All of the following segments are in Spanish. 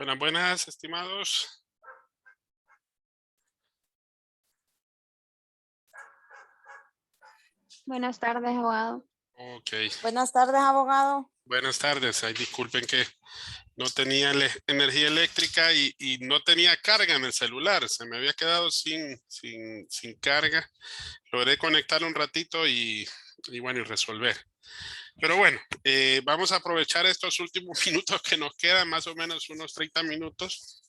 Buenas, buenas, estimados. Buenas tardes, abogado. Ok, Buenas tardes, abogado. buenas tardes. Ay, disculpen que no tenía energía eléctrica y no tenía carga en el celular. Se me había quedado sin carga. Logré conectar un ratito y bueno, y resolver. Pero bueno, vamos a aprovechar estos últimos minutos que nos quedan, más o menos unos 30 minutos.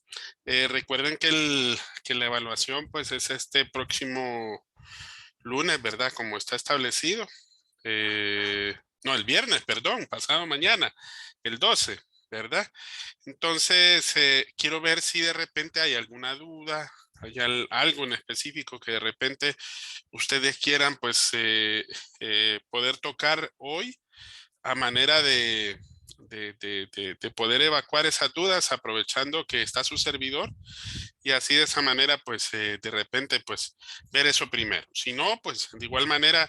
Recuerden que la evaluación pues es este próximo lunes, ¿verdad? Como está establecido. No, el viernes, perdón, pasado mañana, el 12, ¿verdad? Entonces, quiero ver si de repente hay alguna duda, hay algo en específico que de repente ustedes quieran, pues, poder tocar hoy a manera de poder evacuar esas dudas aprovechando que está su servidor y así de esa manera, pues, de repente, pues, ver eso primero. Si no, pues, de igual manera,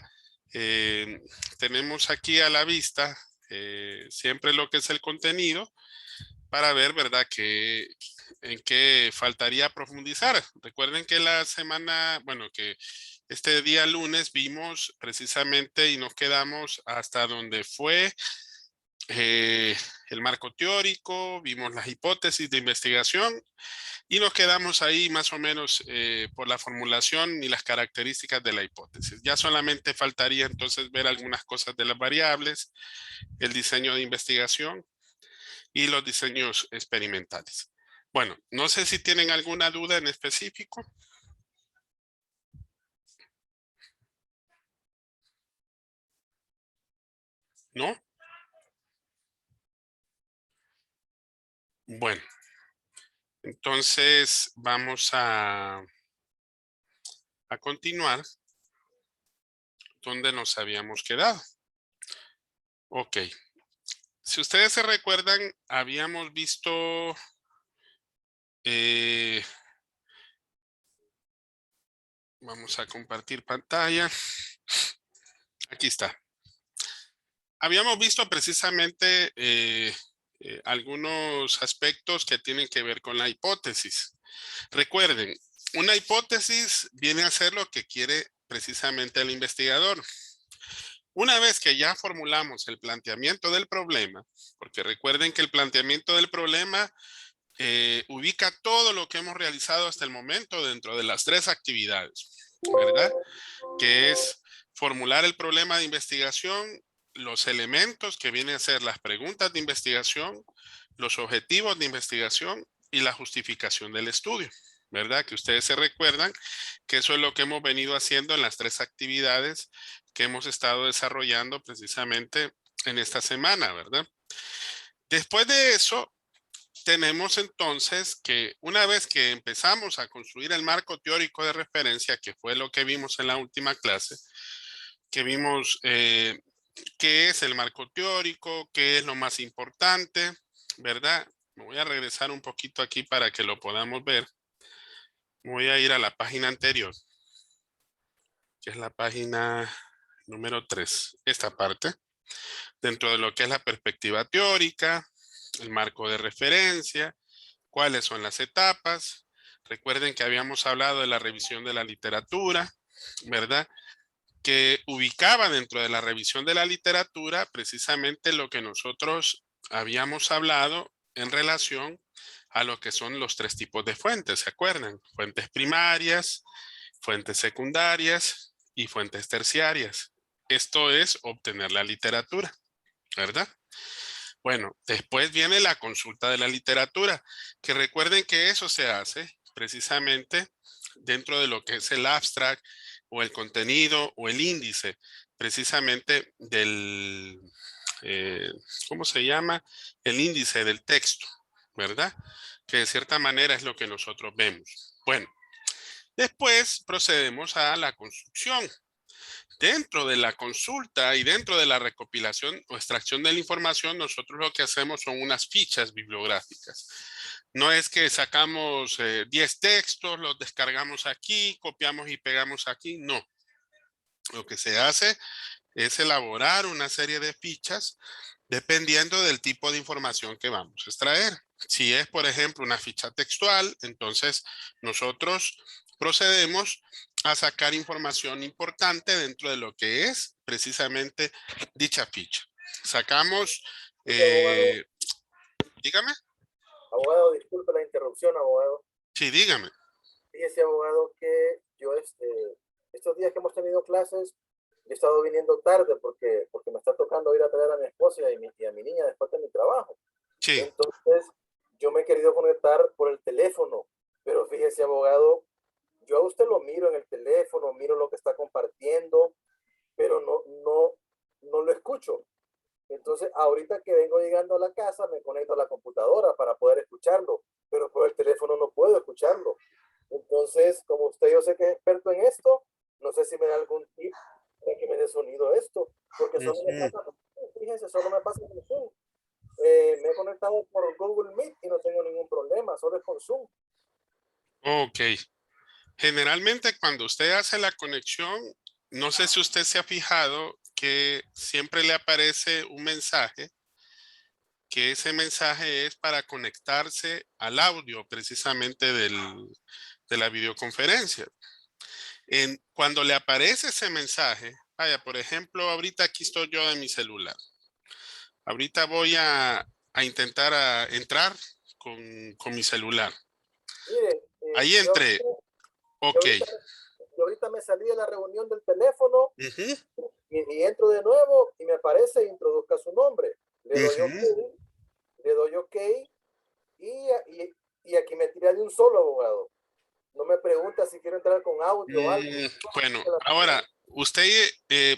eh, tenemos aquí a la vista siempre lo que es el contenido para ver, ¿verdad?, que en qué faltaría profundizar. Recuerden que la semana, bueno, que este día lunes vimos precisamente y nos quedamos hasta donde fue eh, el marco teórico, vimos las hipótesis de investigación y nos quedamos ahí más o menos por la formulación y las características de la hipótesis. Ya solamente faltaría entonces ver algunas cosas de las variables, el diseño de investigación y los diseños experimentales. Bueno, no sé si tienen alguna duda en específico. ¿No? Bueno, entonces vamos a continuar donde nos habíamos quedado. Ok. Si ustedes se recuerdan, habíamos visto vamos a compartir pantalla. Aquí está. Habíamos visto precisamente algunos aspectos que tienen que ver con la hipótesis. Recuerden, una hipótesis viene a ser lo que quiere precisamente el investigador. Una vez que ya formulamos el planteamiento del problema, porque recuerden que el planteamiento del problema ubica todo lo que hemos realizado hasta el momento dentro de las 3 actividades, ¿verdad? Que es formular el problema de investigación, los elementos que vienen a ser las preguntas de investigación, los objetivos de investigación y la justificación del estudio, ¿verdad? Que ustedes se recuerdan que eso es lo que hemos venido haciendo en las 3 actividades que hemos estado desarrollando precisamente en esta semana, ¿verdad? Después de eso, tenemos entonces que una vez que empezamos a construir el marco teórico de referencia, que fue lo que vimos en la última clase, que vimos qué es el marco teórico, qué es lo más importante, ¿verdad? Me voy a regresar un poquito aquí para que lo podamos ver. Voy a ir a la página anterior, que es la página número 3, esta parte, dentro de lo que es la perspectiva teórica, el marco de referencia, cuáles son las etapas. Recuerden que habíamos hablado de la revisión de la literatura, ¿verdad? Que ubicaba dentro de la revisión de la literatura precisamente lo que nosotros habíamos hablado en relación a lo que son los 3 tipos de fuentes, ¿se acuerdan? Fuentes primarias, fuentes secundarias y fuentes terciarias. Esto es obtener la literatura, ¿verdad? Bueno, después viene la consulta de la literatura, que recuerden que eso se hace precisamente dentro de lo que es el abstract o el contenido o el índice, precisamente del, eh, ¿cómo se llama? El índice del texto, ¿verdad? Que de cierta manera es lo que nosotros vemos. Bueno, después procedemos a la construcción. Dentro de la consulta y dentro de la recopilación o extracción de la información, nosotros lo que hacemos son unas fichas bibliográficas. No es que sacamos 10 textos, los descargamos aquí, copiamos y pegamos aquí, no. Lo que se hace es elaborar una serie de fichas dependiendo del tipo de información que vamos a extraer. Si es, por ejemplo, una ficha textual, entonces nosotros procedemos a sacar información importante dentro de lo que es precisamente dicha ficha. Sacamos, Sí, abogado, eh, dígame, abogado, disculpe la interrupción, abogado. sí, dígame. Fíjese, abogado, que yo estos días que hemos tenido clases, he estado viniendo tarde porque me está tocando ir a traer a mi esposa y a mi niña después de mi trabajo. Sí. Entonces, yo me he querido conectar por el teléfono, pero fíjese, abogado, yo a usted lo miro en el teléfono, miro lo que está compartiendo, pero no lo escucho. Entonces, ahorita que vengo llegando a la casa, me conecto a la computadora para poder escucharlo, pero por el teléfono no puedo escucharlo. Entonces, como usted yo sé que es experto en esto, no sé si me da algún tip de que me dé sonido esto, porque solo me Ujú. pasa, fíjense, solo me pasa con Zoom. Me he conectado por Google Meet y no tengo ningún problema, solo es con Zoom. Ok. Generalmente cuando usted hace la conexión, no sé si usted se ha fijado que siempre le aparece un mensaje, que ese mensaje es para conectarse al audio precisamente de la videoconferencia. Cuando le aparece ese mensaje, vaya, por ejemplo, ahorita aquí estoy yo en mi celular. Ahorita voy a intentar entrar con mi celular. Mire, Ahí entré. yo Ok. ahorita, yo ahorita me salí de la reunión del teléfono Ujú, y entro de nuevo y me aparece introduzca su nombre. ujú. Le doy OK y aquí me tira de un solo, abogado. No me pregunta si quiero entrar con audio o algo. Bueno, ahora, usted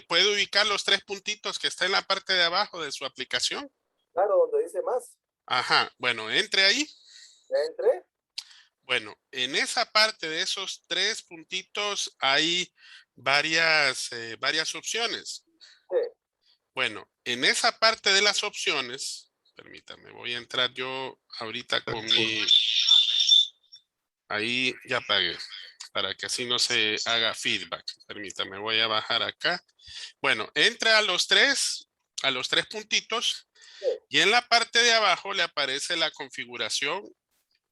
puede ubicar los tres puntitos que está en la parte de abajo de su aplicación. Claro, donde dice más. Ajá, bueno, entre ahí. Ya entré. Bueno, en esa parte de esos tres puntitos hay varias opciones. Sí, Bueno, en esa parte de las opciones, permítame, voy a entrar yo ahorita con mi, ahí ya pagué, para que así no se haga feedback. Permítame, voy a bajar acá. Bueno, entra a los tres puntitos sí, y en la parte de abajo le aparece la configuración así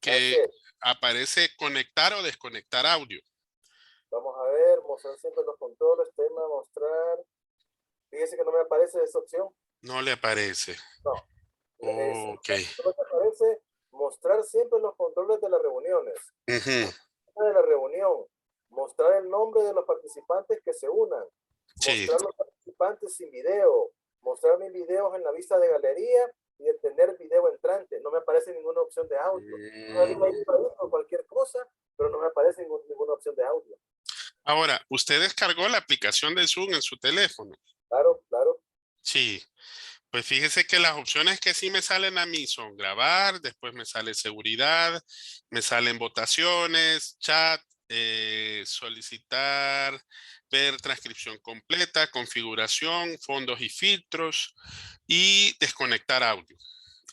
que es. aparece conectar o desconectar audio. Vamos a ver, mostrar siempre los controles, tema, mostrar. Fíjese que no me aparece esa opción. No le aparece. No, Ok. solo me aparece mostrar siempre los controles de las reuniones. Ujú. De la reunión, mostrar el nombre de los participantes que se unan, Sí. mostrar los participantes sin video, mostrar mis videos en la vista de galería y detener video entrante. No me aparece ninguna opción de audio. Mm. Cualquier cosa, pero no me aparece ninguna opción de audio. Ahora, ¿usted descargó la aplicación de Zoom en su teléfono? Claro, claro. Sí. Pues fíjese que las opciones que sí me salen a mí son grabar, después me sale seguridad, me salen votaciones, chat, solicitar, ver transcripción completa, configuración, fondos y filtros y desconectar audio.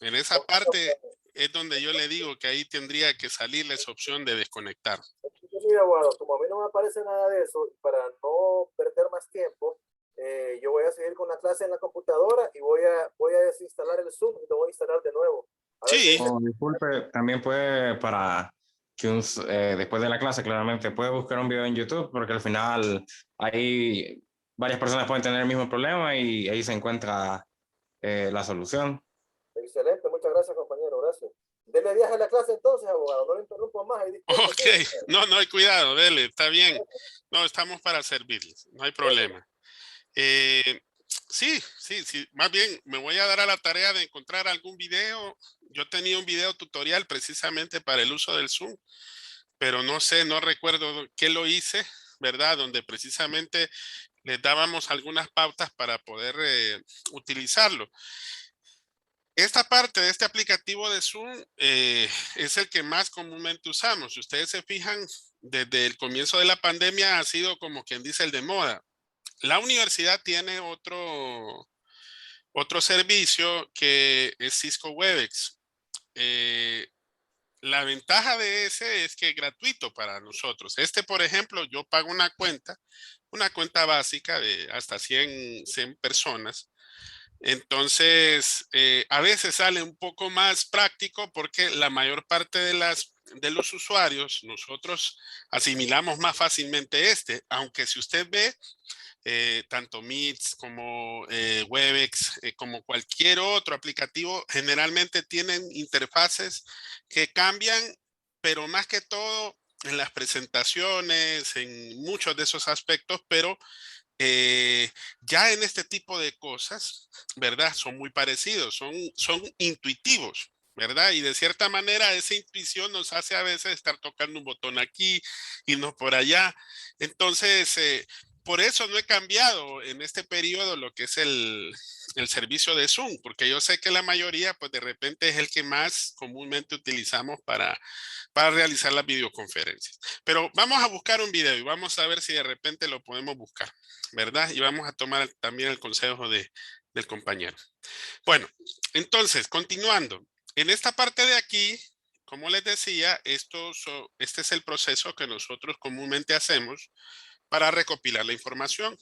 En esa Ok, parte es donde yo le digo que ahí tendría que salirle esa opción de desconectar. mira, abogado, como a mí no me aparece nada de eso, para no perder más tiempo, yo voy a seguir con la clase en la computadora y voy a desinstalar el Zoom y lo voy a instalar de nuevo. A ver si ahí Sí, me... O disculpe, también puede para que después de la clase claramente puede buscar un video en YouTube porque al final hay varias personas pueden tener el mismo problema y ahí se encuentra la solución. Excelente, muchas gracias, compañero, gracias. Dele viaje a la clase entonces, abogado, no le interrumpo más y disculpe. ok. No, no hay cuidado, dele, está bien. No, estamos para servirles, no hay Bueno, problema. Sí, sí, sí. Más bien me voy a dar a la tarea de encontrar algún video. Yo tenía un video tutorial precisamente para el uso del Zoom, pero no sé, no recuerdo qué lo hice, ¿verdad? Donde precisamente les dábamos algunas pautas para poder utilizarlo. Esta parte de este aplicativo de Zoom es el que más comúnmente usamos. Si ustedes se fijan, desde el comienzo de la pandemia ha sido como quien dice el de moda. La universidad tiene otro servicio que es Cisco Webex. Eh, la ventaja de ese es que es gratuito para nosotros. Este, por ejemplo, yo pago una cuenta básica de hasta 100 personas, Entonces, a veces sale un poco más práctico porque la mayor parte de los usuarios, nosotros asimilamos más fácilmente aunque si usted ve, tanto Meet como Webex, como cualquier otro aplicativo, generalmente tienen interfaces que cambian, pero más que todo en las presentaciones, en muchos de esos aspectos, pero ya en este tipo de cosas, ¿verdad? Son muy parecidos, son intuitivos, ¿verdad? Y de cierta manera esa intuición nos hace a veces estar tocando un botón aquí y no por allá. Entonces, por eso no he cambiado en este periodo lo que es el servicio de Zoom, porque yo sé que la mayoría, pues de repente es el que más comúnmente utilizamos para realizar las videoconferencias. Pero vamos a buscar un video y vamos a ver si de repente lo podemos buscar, ¿verdad? Y vamos a tomar también el consejo del compañero. Bueno, entonces, continuando. En esta parte de aquí, como les decía, este es el proceso que nosotros comúnmente hacemos para recopilar la información.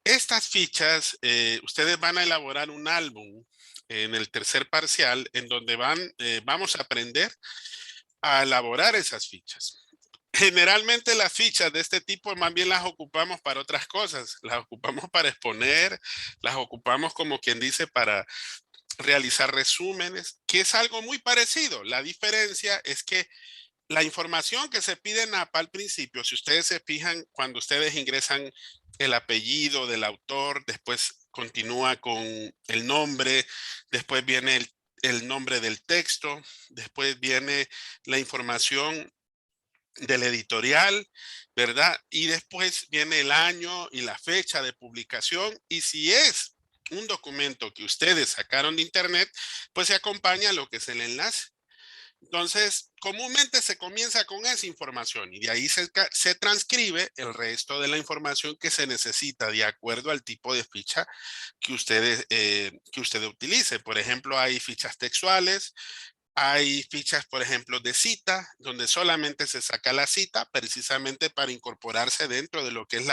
Estas fichas, ustedes van a elaborar un álbum en el tercer parcial en donde vamos a aprender a elaborar esas fichas. Generalmente las fichas de este tipo más bien las ocupamos para otras cosas, las ocupamos para exponer, las ocupamos como quien dice para realizar resúmenes, que es algo muy parecido. La diferencia es que la información que se pide en APA al principio, si ustedes se fijan, cuando ustedes ingresan el apellido del autor, después continúa con el nombre, después viene el nombre del texto, después viene la información del editorial, ¿verdad? Y después viene el año y la fecha de publicación. Y si es un documento que ustedes sacaron de internet, pues se acompaña lo que es el enlace. Entonces, comúnmente se comienza con esa información y de ahí se transcribe el resto de la información que se necesita de acuerdo al tipo de ficha que usted utilice. Por ejemplo, hay fichas textuales, hay fichas, por ejemplo, de cita, donde solamente se saca la cita precisamente para incorporarse dentro de lo que es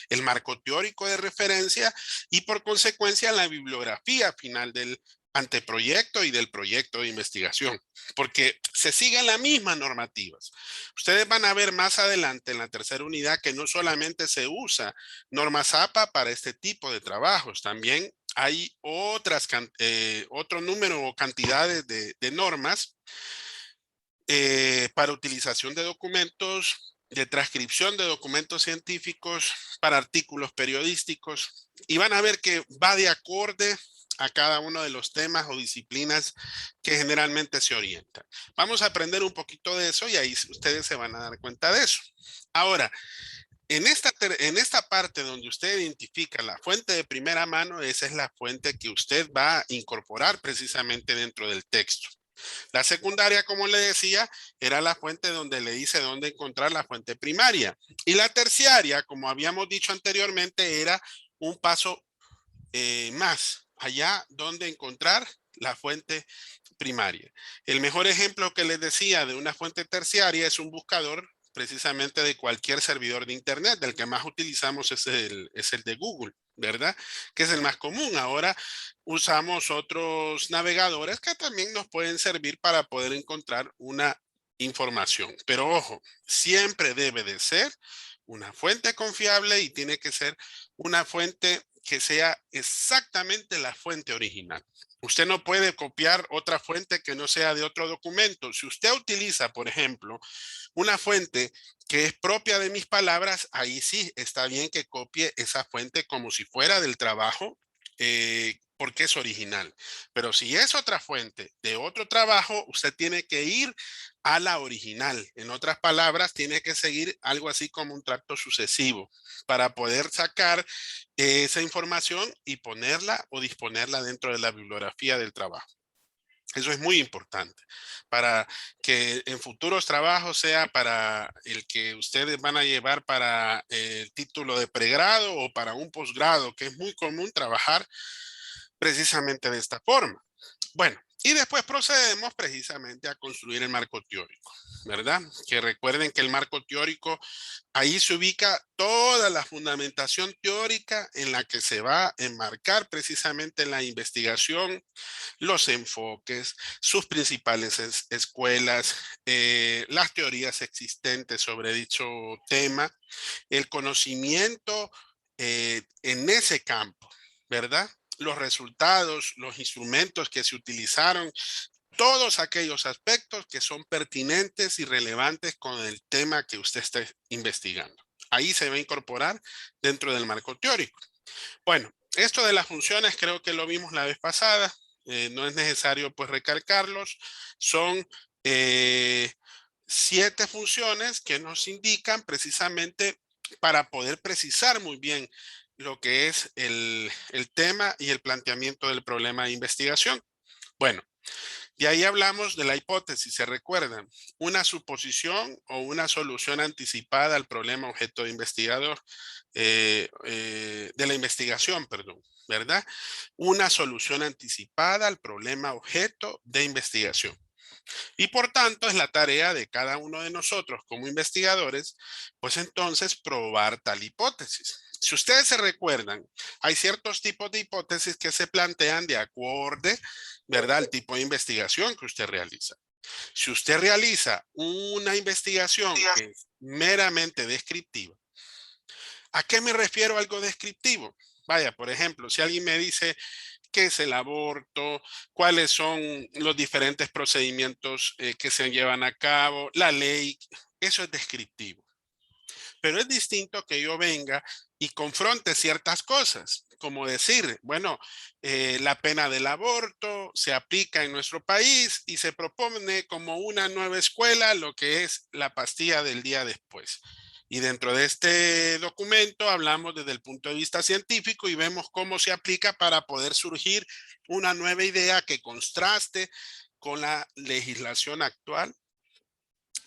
el marco teórico de referencia y por consecuencia la bibliografía final del anteproyecto y del proyecto de investigación, porque se siguen las mismas normativas. Ustedes van a ver más adelante en la tercera unidad que no solamente se usa normas APA para este tipo de trabajos, también hay otro número o cantidades de normas para utilización de documentos, de transcripción de documentos científicos, para artículos periodísticos, y van a ver que va de acorde a cada uno de los temas o disciplinas que generalmente se orientan. Vamos a aprender un poquito de eso y ahí ustedes se van a dar cuenta de eso. Ahora, en esta parte donde usted identifica la fuente de primera mano, esa es la fuente que usted va a incorporar precisamente dentro del texto. La secundaria, como le decía, era la fuente donde le dice dónde encontrar la fuente primaria. Y la terciaria, como habíamos dicho anteriormente, era un paso más allá donde encontrar la fuente primaria. El mejor ejemplo que les decía de una fuente terciaria es un buscador precisamente de cualquier servidor de internet. Del que más utilizamos es el de Google, ¿verdad? Que es el más común. Ahora usamos otros navegadores que también nos pueden servir para poder encontrar una información. Pero ojo, siempre debe de ser una fuente confiable y tiene que ser una fuente que sea exactamente la fuente original. Usted no puede copiar otra fuente que no sea de otro documento. Si usted utiliza, por ejemplo, una fuente que es propia de mis palabras, ahí sí está bien que copie esa fuente como si fuera del trabajo, porque es original. Pero si es otra fuente de otro trabajo, usted tiene que ir a la original. En otras palabras, tiene que seguir algo así como un tracto sucesivo para poder sacar esa información y ponerla o disponerla dentro de la bibliografía del trabajo. Eso es muy importante para que en futuros trabajos sea para el que ustedes van a llevar para el título de pregrado o para un posgrado, que es muy común trabajar precisamente de esta forma. Bueno, y después procedemos precisamente a construir el marco teórico, ¿verdad? Que recuerden que el marco teórico, ahí se ubica toda la fundamentación teórica en la que se va a enmarcar precisamente la investigación, los enfoques, sus principales escuelas, las teorías existentes sobre dicho tema, el conocimiento en ese campo, ¿verdad? Los resultados, los instrumentos que se utilizaron, todos aquellos aspectos que son pertinentes y relevantes con el tema que usted está investigando. Ahí se va a incorporar dentro del marco teórico. Bueno, esto de las funciones creo que lo vimos la vez pasada. No es necesario pues recalcarlos. Son 7 funciones que nos indican precisamente para poder precisar muy bien lo que es el tema y el planteamiento del problema de investigación. Bueno, y ahí hablamos de la hipótesis, ¿se recuerdan? Una suposición o una solución anticipada al problema objeto de investigador, de la investigación, perdón, ¿verdad? Una solución anticipada al problema objeto de investigación. Y por tanto es la tarea de cada uno de nosotros como investigadores, pues entonces probar tal hipótesis. Si ustedes se recuerdan, hay ciertos tipos de hipótesis que se plantean de acuerdo, ¿verdad?, al tipo de investigación que usted realiza. Si usted realiza una investigación que es meramente descriptiva, ¿a qué me refiero algo descriptivo? Vaya, por ejemplo, si alguien me dice qué es el aborto, cuáles son los diferentes procedimientos que se llevan a cabo, la ley, eso es descriptivo. Pero es distinto que yo venga y confronte ciertas cosas, como decir, bueno, la pena del aborto se aplica en nuestro país y se propone como una nueva escuela lo que es la pastilla del día después. Y dentro de este documento hablamos desde el punto de vista científico y vemos cómo se aplica para poder surgir una nueva idea que contraste con la legislación actual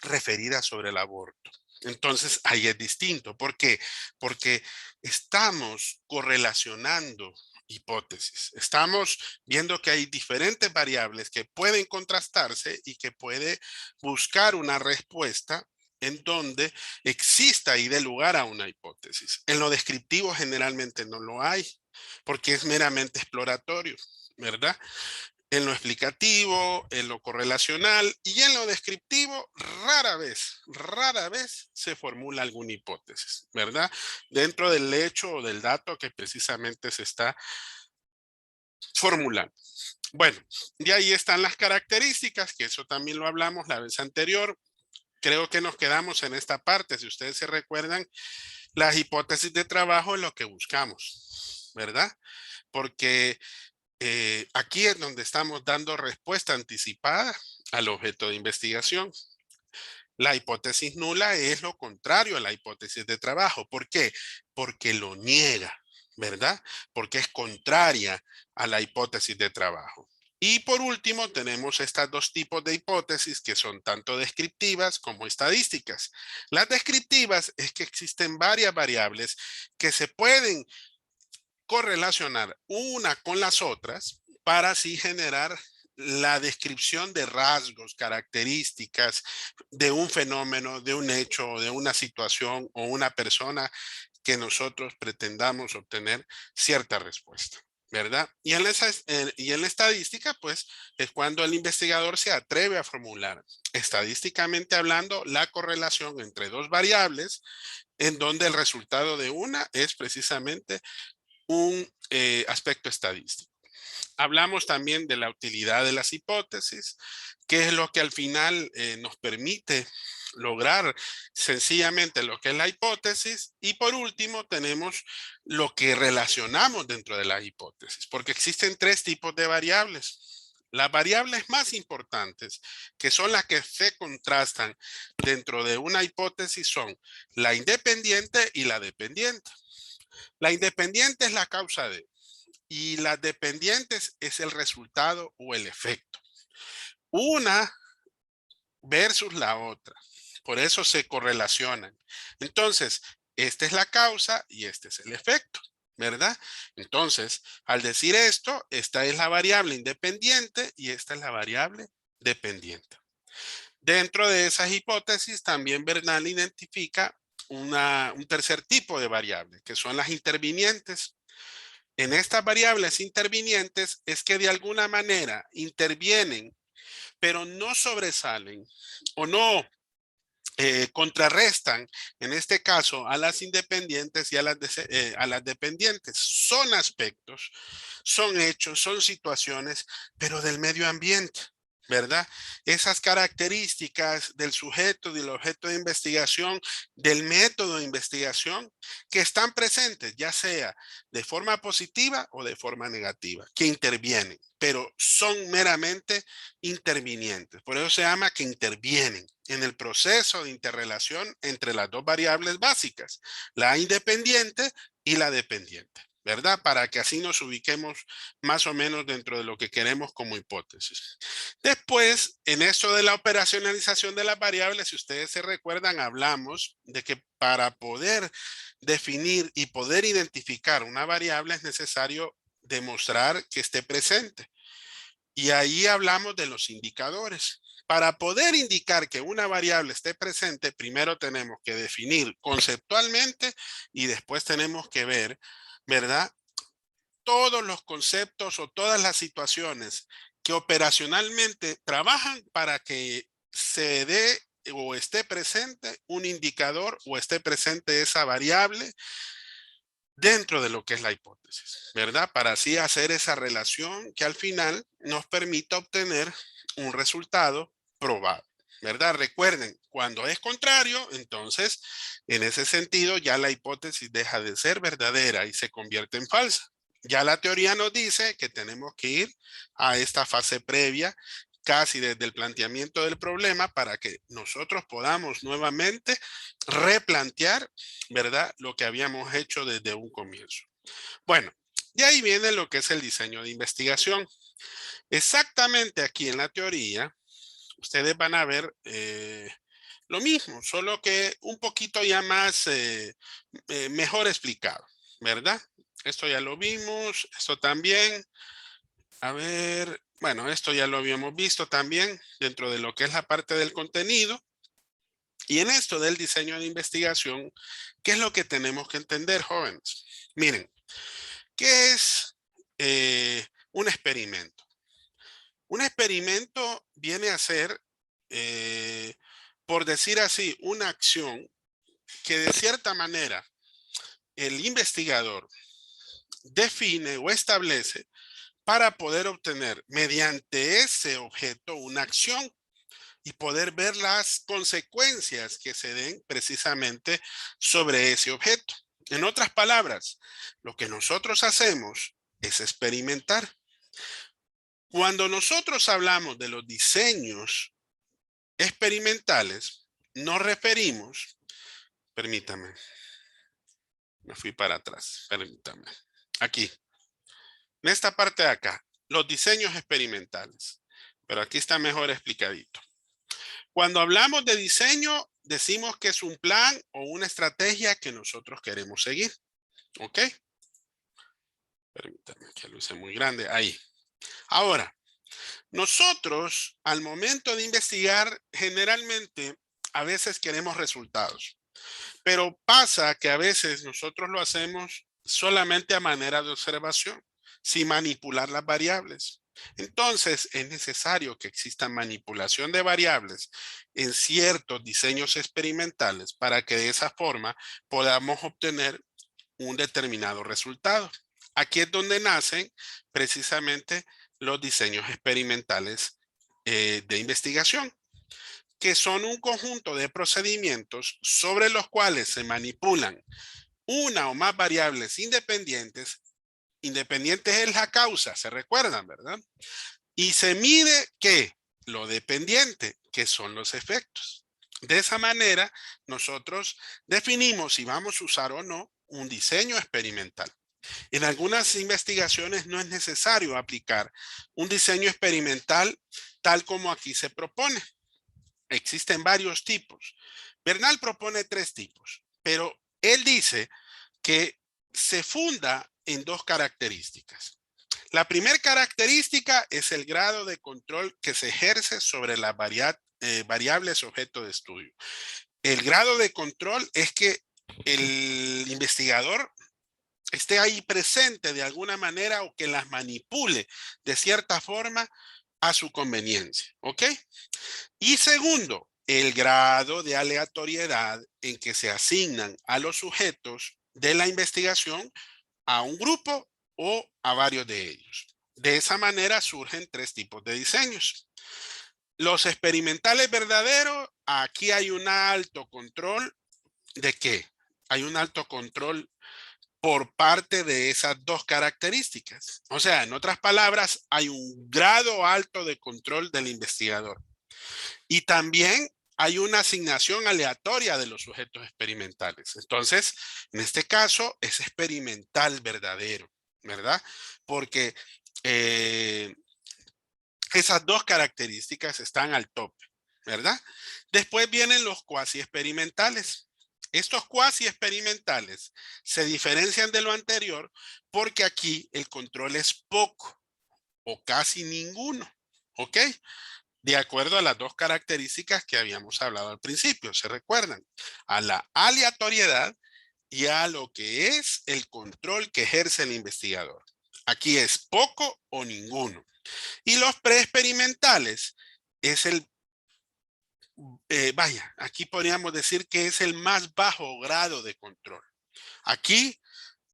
referida sobre el aborto. Entonces, ahí es distinto. ¿Por qué? Porque estamos correlacionando hipótesis. Estamos viendo que hay diferentes variables que pueden contrastarse y que puede buscar una respuesta en donde exista y dé lugar a una hipótesis. En lo descriptivo generalmente no lo hay, porque es meramente exploratorio, ¿verdad? En lo explicativo, en lo correlacional y en lo descriptivo, rara vez se formula alguna hipótesis, ¿verdad? Dentro del hecho o del dato que precisamente se está formulando. Bueno, y ahí están las características, que eso también lo hablamos la vez anterior. Creo que nos quedamos en esta parte. Si ustedes se recuerdan, las hipótesis de trabajo es lo que buscamos, ¿verdad? Porque aquí es donde estamos dando respuesta anticipada al objeto de investigación. La hipótesis nula es lo contrario a la hipótesis de trabajo. ¿Por qué? Porque lo niega, ¿verdad? Porque es contraria a la hipótesis de trabajo. Y por último, tenemos estos dos tipos de hipótesis que son tanto descriptivas como estadísticas. Las descriptivas es que existen varias variables que se pueden correlacionar una con las otras para así generar la descripción de rasgos, características de un fenómeno, de un hecho, de una situación o una persona que nosotros pretendamos obtener cierta respuesta, ¿verdad? Y en la estadística, pues, es cuando el investigador se atreve a formular, estadísticamente hablando, la correlación entre dos variables, en donde el resultado de una es precisamente un aspecto estadístico. Hablamos también de la utilidad de las hipótesis, que es lo que al final nos permite lograr sencillamente lo que es la hipótesis. Y por último tenemos lo que relacionamos dentro de las hipótesis, porque existen 3 tipos de variables. Las variables más importantes, que son las que se contrastan dentro de una hipótesis, son la independiente y la dependiente. La independiente es la causa de, y las dependientes es el resultado o el efecto. Una versus la otra. Por eso se correlacionan. Entonces, esta es la causa y este es el efecto. ¿verdad? Entonces, al decir esto, esta es la variable independiente y esta es la variable dependiente. Dentro de esas hipótesis, también Bernal identifica un tercer tipo de variables, que son las intervinientes. En estas variables intervinientes es que de alguna manera intervienen, pero no sobresalen o no contrarrestan, en este caso, a las independientes y a las dependientes. Son aspectos, son hechos, son situaciones, pero del medio ambiente, ¿verdad? Esas características del sujeto, del objeto de investigación, del método de investigación, que están presentes, ya sea de forma positiva o de forma negativa, que intervienen, pero son meramente intervinientes. Por eso se llama que intervienen en el proceso de interrelación entre las dos variables básicas, la independiente y la dependiente, ¿verdad? Para que así nos ubiquemos más o menos dentro de lo que queremos como hipótesis. Después, en esto de la operacionalización de las variables, si ustedes se recuerdan, hablamos de que para poder definir y poder identificar una variable es necesario demostrar que esté presente. Y ahí hablamos de los indicadores. Para poder indicar que una variable esté presente, primero tenemos que definir conceptualmente y después tenemos que ver, ¿verdad? Todos los conceptos o todas las situaciones que operacionalmente trabajan para que se dé o esté presente un indicador o esté presente esa variable dentro de lo que es la hipótesis, ¿verdad? Para así hacer esa relación que al final nos permita obtener un resultado probado, ¿verdad? Recuerden, cuando es contrario, entonces, en ese sentido, ya la hipótesis deja de ser verdadera y se convierte en falsa. Ya la teoría nos dice que tenemos que ir a esta fase previa, casi desde el planteamiento del problema, para que nosotros podamos nuevamente replantear, ¿verdad? Lo que habíamos hecho desde un comienzo. Bueno, de ahí viene lo que es el diseño de investigación. Exactamente aquí en la teoría, ustedes van a ver lo mismo, solo que un poquito ya más, mejor explicado, ¿verdad? Esto ya lo vimos, esto también. A ver, bueno, esto ya lo habíamos visto también dentro de lo que es la parte del contenido. Y en esto del diseño de investigación, ¿qué es lo que tenemos que entender, jóvenes? Miren, ¿qué es un experimento? Un experimento viene a ser, por decir así, una acción que de cierta manera el investigador define o establece para poder obtener mediante ese objeto una acción y poder ver las consecuencias que se den precisamente sobre ese objeto. En otras palabras, lo que nosotros hacemos es experimentar. Cuando nosotros hablamos de los diseños experimentales, nos referimos, permítame, me fui para atrás, permítame, aquí, en esta parte de acá, los diseños experimentales, pero aquí está mejor explicadito. Cuando hablamos de diseño, decimos que es un plan o una estrategia que nosotros queremos seguir. ¿Ok? Permítanme que lo hice muy grande. Ahí. Ahora, nosotros al momento de investigar, generalmente a veces queremos resultados. Pero pasa que a veces nosotros lo hacemos solamente a manera de observación, sin manipular las variables. Entonces, es necesario que exista manipulación de variables en ciertos diseños experimentales para que de esa forma podamos obtener un determinado resultado. Aquí es donde nacen precisamente los diseños experimentales de investigación, que son un conjunto de procedimientos sobre los cuales se manipulan una o más variables independientes. Independientes es la causa, se recuerdan, ¿verdad? Y se mide ¿qué? Lo dependiente, que son los efectos. De esa manera, nosotros definimos si vamos a usar o no un diseño experimental. En algunas investigaciones no es necesario aplicar un diseño experimental tal como aquí se propone. Existen varios tipos. Bernal propone 3 tipos, pero él dice que se funda en dos características. La primera característica es el grado de control que se ejerce sobre las variables objeto de estudio. El grado de control es que el investigador esté ahí presente de alguna manera o que las manipule de cierta forma a su conveniencia, ¿ok? Y segundo, el grado de aleatoriedad en que se asignan a los sujetos de la investigación a un grupo o a varios de ellos. De esa manera surgen tres tipos de diseños. Los experimentales verdaderos, aquí hay un alto control. ¿De qué? Hay un alto control por parte de esas dos características. O sea, en otras palabras, hay un grado alto de control del investigador. Y también hay una asignación aleatoria de los sujetos experimentales. Entonces, en este caso, es experimental verdadero, ¿verdad? Porque esas dos características están al tope, ¿verdad? Después vienen los cuasi experimentales. Estos cuasi experimentales se diferencian de lo anterior porque aquí el control es poco o casi ninguno, ¿ok? De acuerdo a las dos características que habíamos hablado al principio, ¿se recuerdan? A la aleatoriedad y a lo que es el control que ejerce el investigador. Aquí es poco o ninguno. Y los preexperimentales es el, aquí podríamos decir que es el más bajo grado de control. Aquí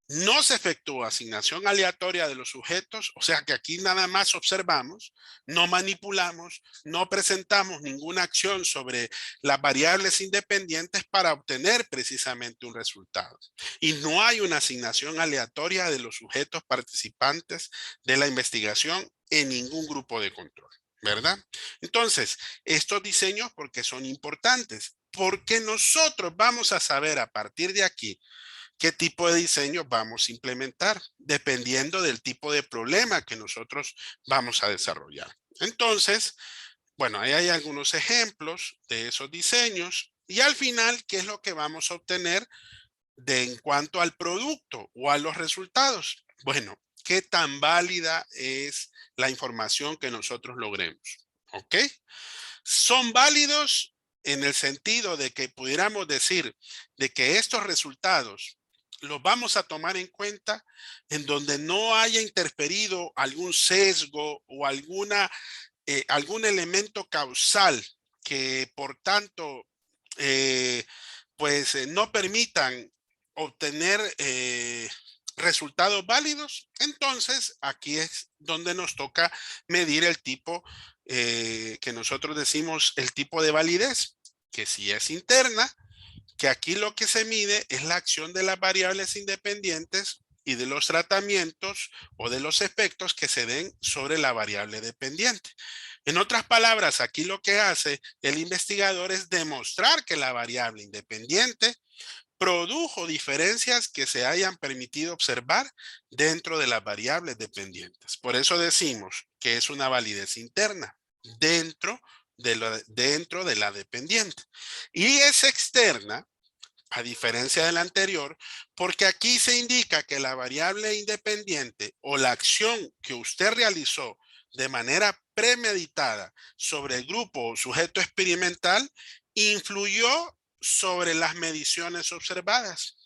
no se efectúa asignación aleatoria de los sujetos, o sea que aquí nada más observamos, no manipulamos, no presentamos ninguna acción sobre las variables independientes para obtener precisamente un resultado. Y no hay una asignación aleatoria de los sujetos participantes de la investigación en ningún grupo de control, ¿verdad? Entonces, estos diseños, ¿por qué son importantes? Porque nosotros vamos a saber a partir de aquí qué tipo de diseño vamos a implementar, dependiendo del tipo de problema que nosotros vamos a desarrollar. Entonces, bueno, ahí hay algunos ejemplos de esos diseños y al final, ¿qué es lo que vamos a obtener en cuanto al producto o a los resultados? Bueno, ¿qué tan válida es la información que nosotros logremos? ¿Ok? Son válidos en el sentido de que pudiéramos decir de que estos resultados los vamos a tomar en cuenta en donde no haya interferido algún sesgo o algún elemento causal que por tanto no permitan obtener resultados válidos. Entonces aquí es donde nos toca medir el tipo que nosotros decimos el tipo de validez, que si es interna, que aquí lo que se mide es la acción de las variables independientes y de los tratamientos o de los efectos que se den sobre la variable dependiente. En otras palabras, aquí lo que hace el investigador es demostrar que la variable independiente produjo diferencias que se hayan permitido observar dentro de las variables dependientes. Por eso decimos que es una validez interna dentro de la dependiente. Y es externa, a diferencia de la anterior, porque aquí se indica que la variable independiente o la acción que usted realizó de manera premeditada sobre el grupo o sujeto experimental influyó sobre las mediciones observadas.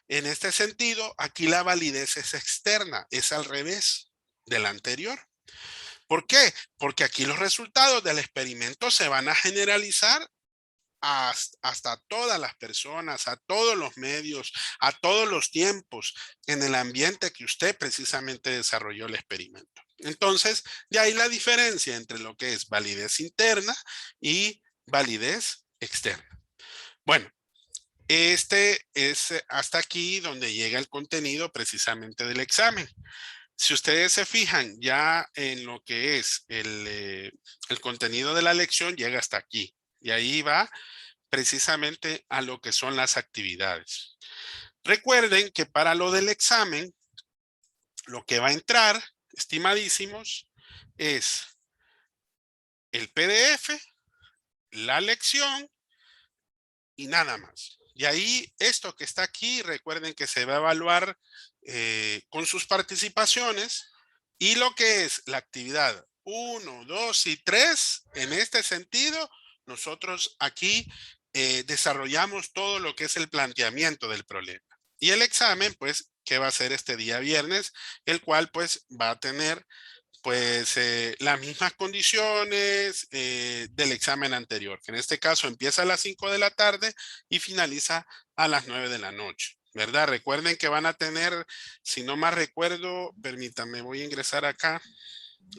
En este sentido, aquí la validez es externa, es al revés de la anterior. ¿Por qué? Porque aquí los resultados del experimento se van a generalizar hasta todas las personas, a todos los medios, a todos los tiempos en el ambiente que usted precisamente desarrolló el experimento. Entonces, de ahí la diferencia entre lo que es validez interna y validez externa. Bueno, este es hasta aquí donde llega el contenido precisamente del examen. Si ustedes se fijan ya en lo que es el contenido de la lección, llega hasta aquí. Y ahí va precisamente a lo que son las actividades. Recuerden que para lo del examen, lo que va a entrar, estimadísimos, es el PDF, la lección y nada más. Y ahí, esto que está aquí, recuerden que se va a evaluar con sus participaciones y lo que es la actividad 1, 2 y 3, en este sentido, nosotros aquí desarrollamos todo lo que es el planteamiento del problema. Y el examen, pues, que va a ser este día viernes, el cual, pues, va a tener pues las mismas condiciones del examen anterior, que en este caso empieza a las 5 de la tarde y finaliza a las 9 de la noche, ¿verdad? Recuerden que van a tener, si no más recuerdo, permítanme, voy a ingresar acá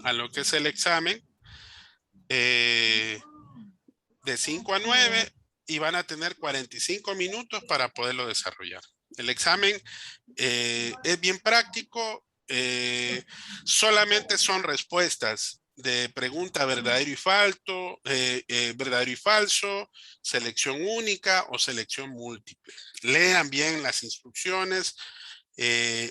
a lo que es el examen de 5 a 9 y van a tener 45 minutos para poderlo desarrollar. El examen es bien práctico, solamente son respuestas de pregunta verdadero y falso, selección única o selección múltiple. Lean bien las instrucciones.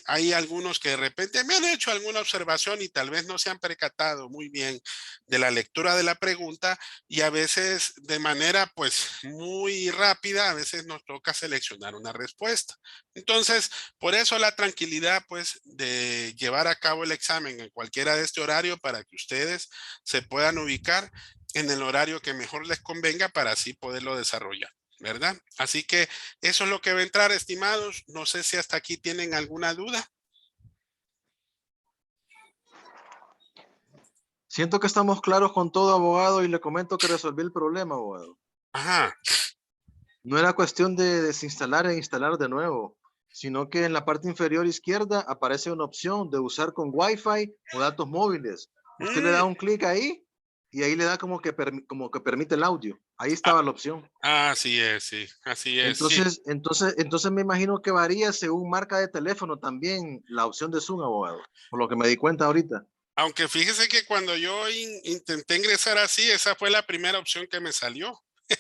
Hay algunos que de repente me han hecho alguna observación y tal vez no se han percatado muy bien de la lectura de la pregunta y a veces de manera pues muy rápida, a veces nos toca seleccionar una respuesta. Entonces, por eso la tranquilidad pues de llevar a cabo el examen en cualquiera de este horario para que ustedes se puedan ubicar en el horario que mejor les convenga para así poderlo desarrollar, ¿verdad? Así que eso es lo que va a entrar, estimados. No sé si hasta aquí tienen alguna duda. Siento que estamos claros con todo, abogado, y le comento que resolví el problema, abogado. Ajá. No era cuestión de desinstalar e instalar de nuevo, sino que en la parte inferior izquierda aparece una opción de usar con Wi-Fi o datos móviles. Usted le da un clic ahí y ahí le da como que permite el audio. Ahí estaba la opción. Así es, sí. Así es, sí. Entonces me imagino que varía según marca de teléfono también la opción de Zoom, abogado, por lo que me di cuenta ahorita. Aunque fíjese que cuando yo intenté ingresar así, esa fue la primera opción que me salió. Es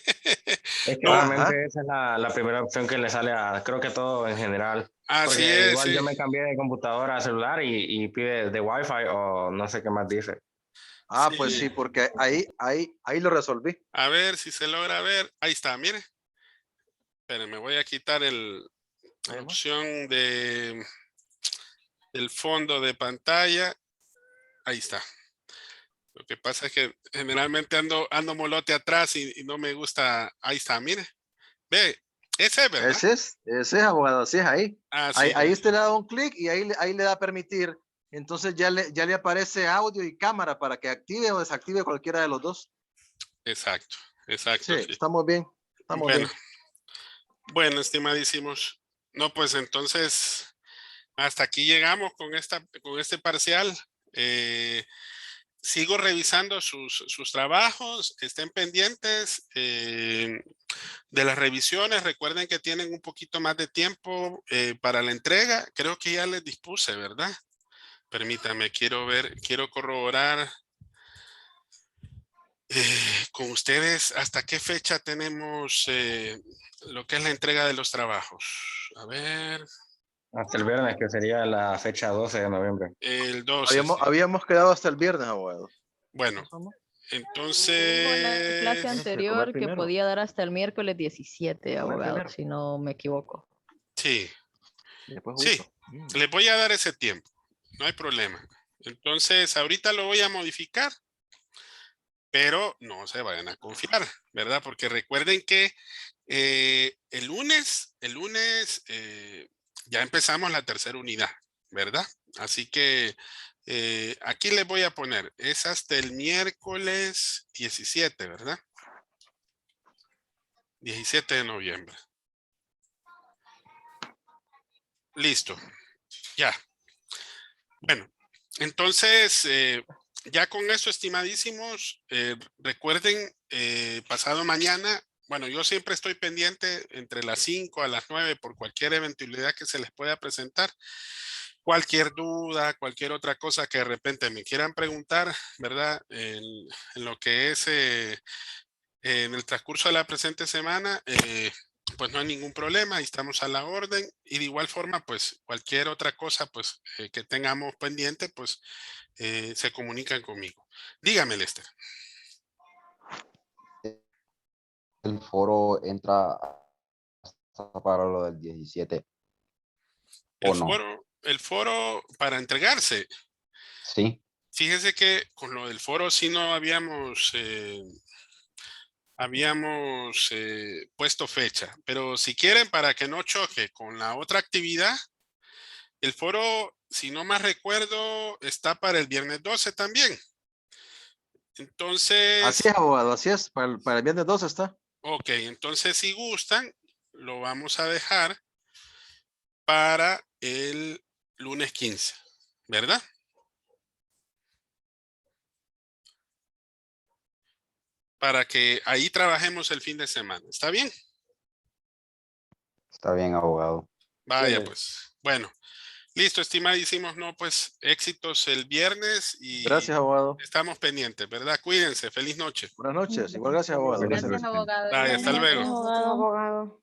que No, Ajá. realmente esa es la primera opción que le sale a, creo que todo en general. así Porque es, igual sí. yo me cambié de computadora a celular y pide de Wi-Fi o no sé qué más dice. Pues Sí. sí, porque ahí lo resolví. A ver si se logra ver. Ahí está, mire. Pero me voy a quitar la opción del fondo de pantalla. Ahí está. Lo que pasa es que generalmente ando molote atrás y no me gusta. Ahí está, mire. Ve, ese es, ¿verdad? Ese es, abogado, así es ahí. Así Ahí es. usted le da un clic y ahí le da permitir. Entonces ya le aparece audio y cámara para que active o desactive cualquiera de los dos. Exacto, Sí, exacto, sí. estamos bien, estamos Bueno, bien. bueno, estimadísimos. No, pues entonces, hasta aquí llegamos con este parcial. Sigo revisando sus trabajos, estén pendientes de las revisiones. Recuerden que tienen un poquito más de tiempo para la entrega. Creo que ya les dispuse, ¿verdad? Permítame, quiero corroborar con ustedes hasta qué fecha tenemos lo que es la entrega de los trabajos. A ver, Hasta el viernes, que sería la fecha 12 de noviembre. el 12, sí. Habíamos quedado hasta el viernes, abogado. Bueno, Dijo en la clase entonces, anterior que podía dar hasta el miércoles 17, abogado, primero. si no me equivoco. sí, Después sí, les voy a dar ese tiempo, no hay problema. Entonces, ahorita lo voy a modificar, pero no se vayan a confiar, ¿verdad? Porque recuerden que el lunes ya empezamos la tercera unidad, ¿verdad? Así que aquí les voy a poner, es hasta el miércoles 17, ¿verdad? 17 de noviembre. Listo, ya. Bueno, entonces, ya con esto, estimadísimos, recuerden, pasado mañana, bueno, yo siempre estoy pendiente entre las 5 a las 9 por cualquier eventualidad que se les pueda presentar. Cualquier duda, cualquier otra cosa que de repente me quieran preguntar, ¿verdad? En lo que es en el transcurso de la presente semana, pues no hay ningún problema, ahí estamos a la orden y de igual forma, pues cualquier otra cosa, pues que tengamos pendiente, pues se comunican conmigo. Dígame, Lester. El foro entra para lo del 17. ¿O no? El foro para entregarse. Sí. Fíjese que con lo del foro sí no habíamos puesto fecha, pero si quieren para que no choque con la otra actividad, el foro, si no más recuerdo, está para el viernes 12 también. Entonces, Así es, abogado, así es. Para el viernes 2 está. ok, entonces si gustan, lo vamos a dejar para el lunes 15, ¿verdad? Para que ahí trabajemos el fin de semana. ¿Está bien? Está bien, abogado. Vaya, Bien. pues. Bueno, listo, estimadísimos. No, pues éxitos el viernes y Gracias, abogado. estamos pendientes, ¿verdad? Cuídense. Feliz noche. Buenas noches. Igual gracias, abogado. Gracias, Gracias. abogado. Vaya, hasta Buenas luego. noches, Abogado.